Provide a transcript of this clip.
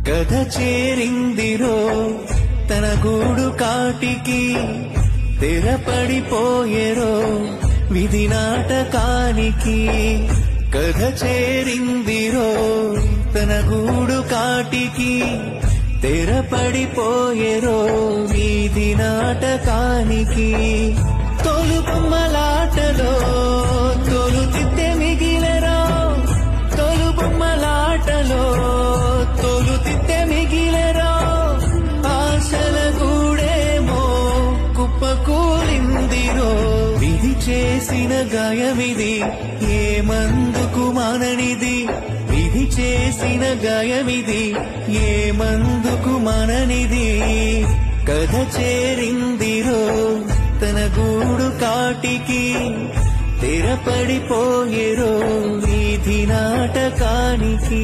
కథ చేరిందిరో తన గూడు కాటికి తెరపడిపోయేరో విధి నాటకానికి కథ చేరిందిరో తన గూడు కాటికి తెరపడిపోయేరో వీధి నాటకానికి తోలు బొమ్మలాటలో తోలు తిత్తే మిగిలెరో తోలు బొమ్మలాటలో తోలు తిత్తే మిగిలెరో ఆశల గూడేమో కుప్పకూలిందిరో విధి చేసిన గాయమిది ఏ మందుకు మాననిది విధి చేసిన గాయమిది ఏ మందుకు మాననిది కథ చేరిందిరో తన గూడు కాటికి తెరపడిపోయేరో వీధి నాటకానికి